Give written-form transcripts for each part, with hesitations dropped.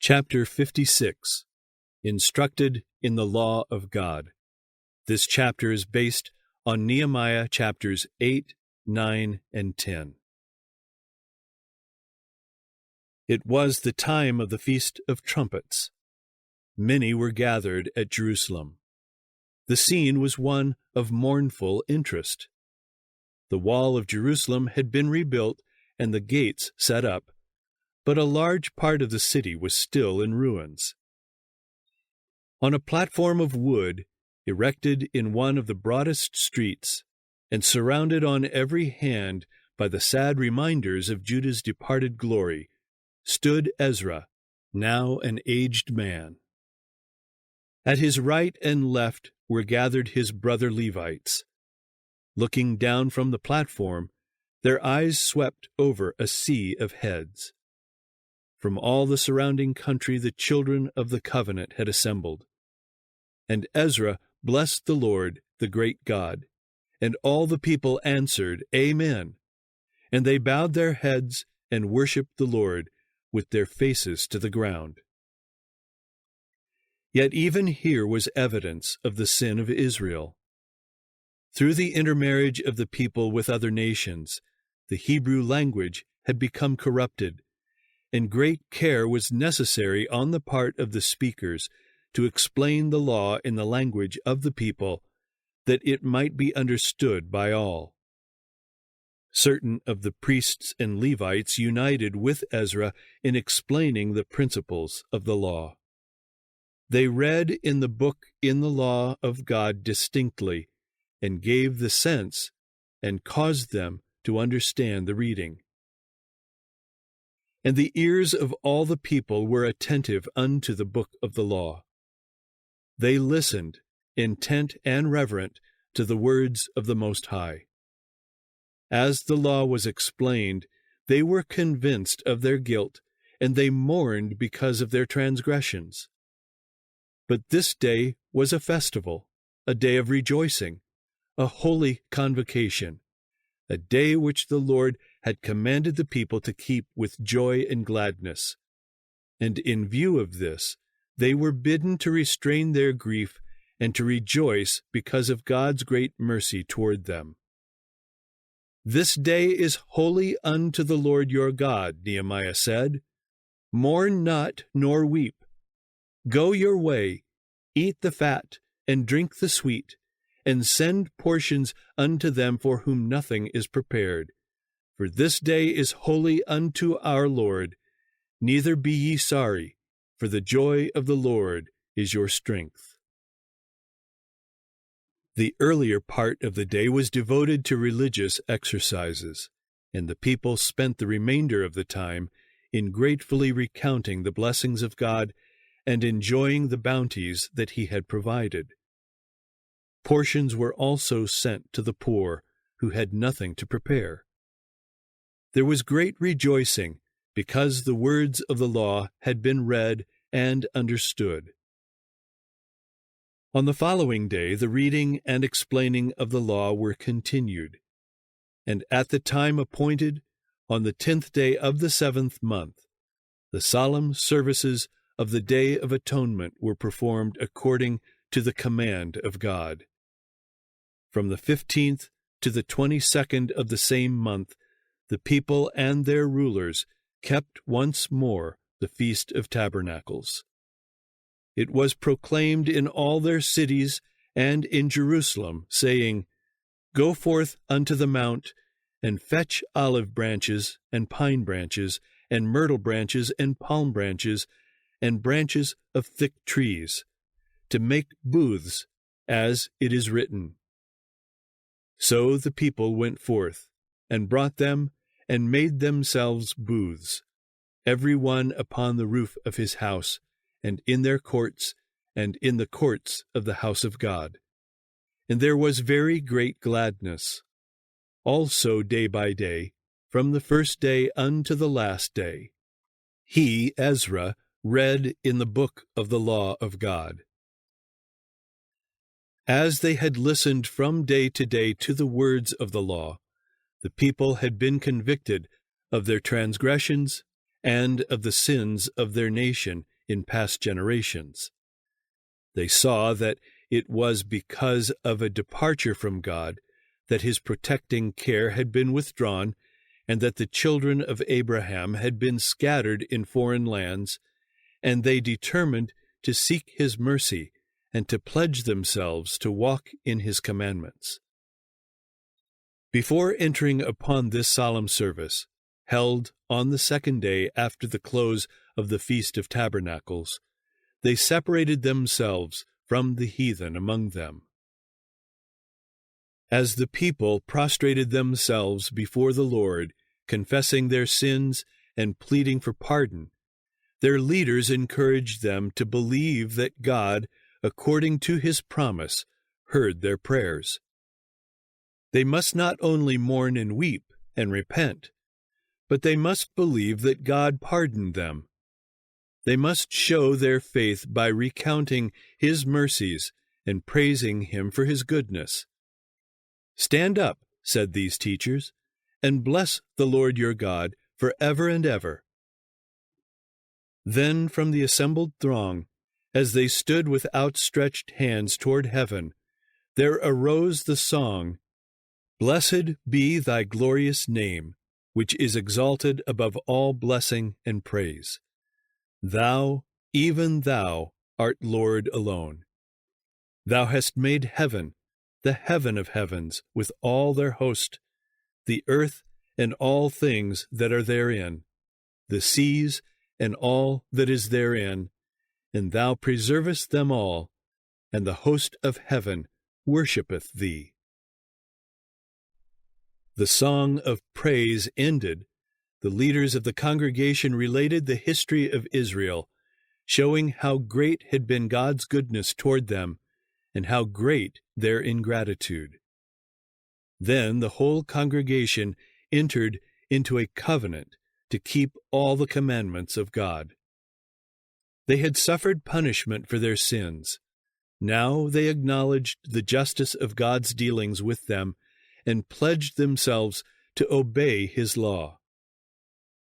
Chapter 56. Instructed in the Law of God. This chapter is based on Nehemiah chapters 8, 9, and 10. It was the time of the Feast of Trumpets. Many were gathered at Jerusalem. The scene was one of mournful interest. The wall of Jerusalem had been rebuilt and the gates set up, but a large part of the city was still in ruins. On a platform of wood, erected in one of the broadest streets, and surrounded on every hand by the sad reminders of Judah's departed glory, stood Ezra, now an aged man. At his right and left were gathered his brother Levites. Looking down from the platform, their eyes swept over a sea of heads. From all the surrounding country the children of the covenant had assembled. And Ezra blessed the Lord, the great God, and all the people answered, Amen. And they bowed their heads and worshipped the Lord with their faces to the ground. Yet even here was evidence of the sin of Israel. Through the intermarriage of the people with other nations, the Hebrew language had become corrupted, and great care was necessary on the part of the speakers to explain the law in the language of the people, that it might be understood by all. Certain of the priests and Levites united with Ezra in explaining the principles of the law. They read in the book in the law of God distinctly, and gave the sense, and caused them to understand the reading. And the ears of all the people were attentive unto the book of the law. They listened, intent and reverent, to the words of the Most High. As the law was explained, they were convinced of their guilt, and they mourned because of their transgressions. But this day was a festival, a day of rejoicing, a holy convocation, a day which the Lord had commanded the people to keep with joy and gladness. And in view of this, they were bidden to restrain their grief and to rejoice because of God's great mercy toward them. This day is holy unto the Lord your God, Nehemiah said. Mourn not nor weep. Go your way, eat the fat, and drink the sweet, and send portions unto them for whom nothing is prepared. For this day is holy unto our Lord. Neither be ye sorry, for the joy of the Lord is your strength. The earlier part of the day was devoted to religious exercises, and the people spent the remainder of the time in gratefully recounting the blessings of God and enjoying the bounties that He had provided. Portions were also sent to the poor who had nothing to prepare. There was great rejoicing because the words of the law had been read and understood. On the following day, the reading and explaining of the law were continued, and at the time appointed, on the 10th day of the 7th month, the solemn services of the Day of Atonement were performed according to the command of God. From the 15th to the 22nd of the same month, the people and their rulers kept once more the Feast of Tabernacles. It was proclaimed in all their cities and in Jerusalem, saying, Go forth unto the mount, and fetch olive branches, and pine branches, and myrtle branches, and palm branches, and branches of thick trees, to make booths, as it is written. So the people went forth, and brought them, and made themselves booths, every one upon the roof of his house, and in their courts, and in the courts of the house of God. And there was very great gladness. Also day by day, from the first day unto the last day, he, Ezra, read in the book of the law of God. As they had listened from day to day to the words of the law, the people had been convicted of their transgressions and of the sins of their nation in past generations. They saw that it was because of a departure from God that his protecting care had been withdrawn, and that the children of Abraham had been scattered in foreign lands, and they determined to seek his mercy and to pledge themselves to walk in his commandments. Before entering upon this solemn service, held on the second day after the close of the Feast of Tabernacles, they separated themselves from the heathen among them. As the people prostrated themselves before the Lord, confessing their sins and pleading for pardon, their leaders encouraged them to believe that God, according to his promise, heard their prayers. They must not only mourn and weep and repent, but they must believe that God pardoned them. They must show their faith by recounting his mercies and praising him for his goodness. "Stand up," said these teachers, "and bless the Lord your God forever and ever." Then from the assembled throng, as they stood with outstretched hands toward heaven, there arose the song, "Blessed be thy glorious name, which is exalted above all blessing and praise. Thou, even thou, art Lord alone. Thou hast made heaven, the heaven of heavens, with all their host, the earth and all things that are therein, the seas and all that is therein, and thou preservest them all, and the host of heaven worshipeth thee." The song of praise ended, the leaders of the congregation related the history of Israel, showing how great had been God's goodness toward them, and how great their ingratitude. Then the whole congregation entered into a covenant to keep all the commandments of God. They had suffered punishment for their sins. Now they acknowledged the justice of God's dealings with them and pledged themselves to obey his law.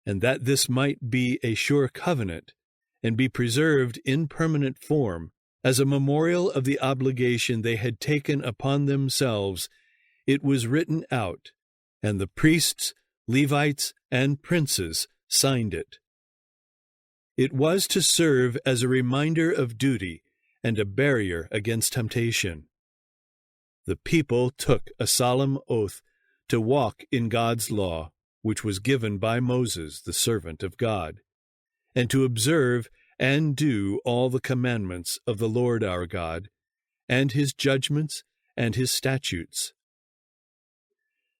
And that this might be a sure covenant and be preserved in permanent form, as a memorial of the obligation they had taken upon themselves, it was written out, and the priests, Levites, and princes signed it. It was to serve as a reminder of duty and a barrier against temptation. The people took a solemn oath to walk in God's law, which was given by Moses, the servant of God, and to observe and do all the commandments of the Lord our God, and his judgments and his statutes.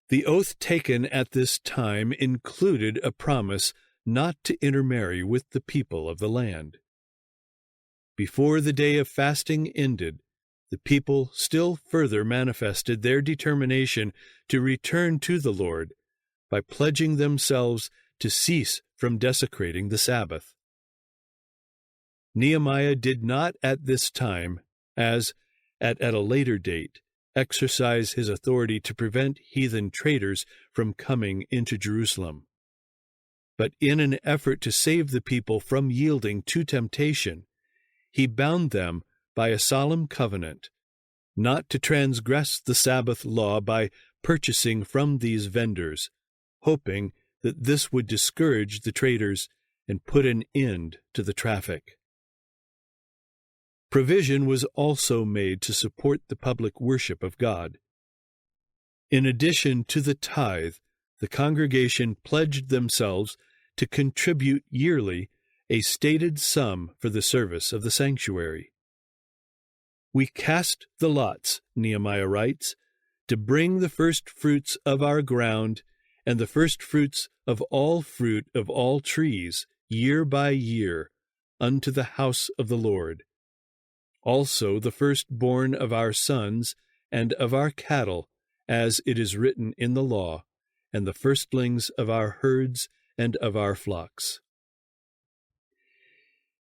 The oath taken at this time included a promise not to intermarry with the people of the land. Before the day of fasting ended, the people still further manifested their determination to return to the Lord by pledging themselves to cease from desecrating the Sabbath. Nehemiah did not at this time, as at a later date, exercise his authority to prevent heathen traders from coming into Jerusalem. But in an effort to save the people from yielding to temptation, he bound them by a solemn covenant not to transgress the Sabbath law by purchasing from these vendors, hoping that this would discourage the traders and put an end to the traffic. Provision was also made to support the public worship of God. In addition to the tithe, the congregation pledged themselves to contribute yearly a stated sum for the service of the sanctuary. "We cast the lots," Nehemiah writes, "to bring the first fruits of our ground and the first fruits of all fruit of all trees, year by year, unto the house of the Lord. Also the firstborn of our sons and of our cattle, as it is written in the law, and the firstlings of our herds and of our flocks."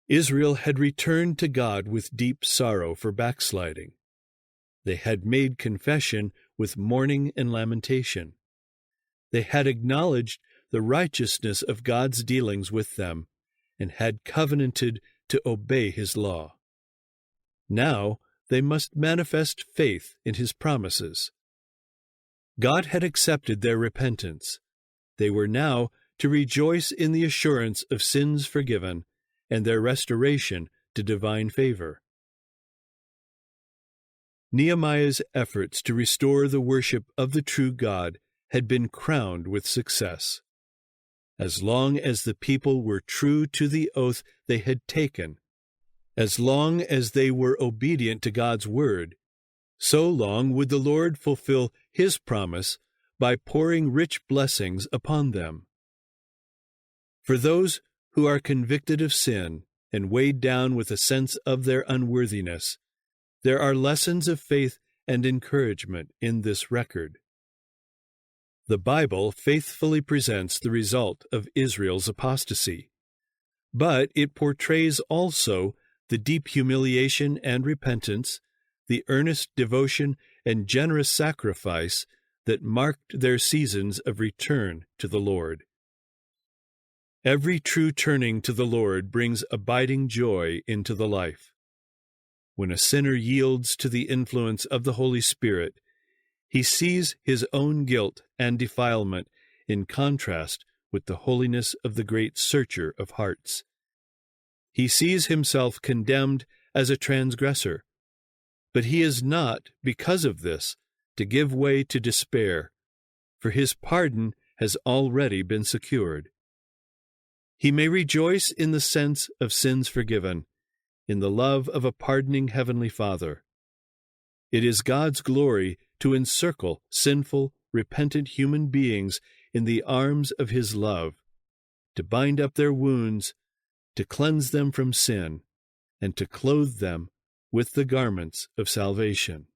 Israel had returned to God with deep sorrow for backsliding. They had made confession with mourning and lamentation. They had acknowledged the righteousness of God's dealings with them, and had covenanted to obey his law. Now they must manifest faith in his promises. God had accepted their repentance. They were now to rejoice in the assurance of sins forgiven and their restoration to divine favor. Nehemiah's efforts to restore the worship of the true God had been crowned with success. As long as the people were true to the oath they had taken, as long as they were obedient to God's word, so long would the Lord fulfill his promise by pouring rich blessings upon them. For those who are convicted of sin and weighed down with a sense of their unworthiness, there are lessons of faith and encouragement in this record. The Bible faithfully presents the result of Israel's apostasy, but it portrays also the deep humiliation and repentance, the earnest devotion and generous sacrifice that marked their seasons of return to the Lord. Every true turning to the Lord brings abiding joy into the life. When a sinner yields to the influence of the Holy Spirit, he sees his own guilt and defilement in contrast with the holiness of the great Searcher of hearts. He sees himself condemned as a transgressor, but he is not, because of this, to give way to despair, for his pardon has already been secured. He may rejoice in the sense of sins forgiven, in the love of a pardoning Heavenly Father. It is God's glory to encircle sinful, repentant human beings in the arms of his love, to bind up their wounds, to cleanse them from sin, and to clothe them with the garments of salvation.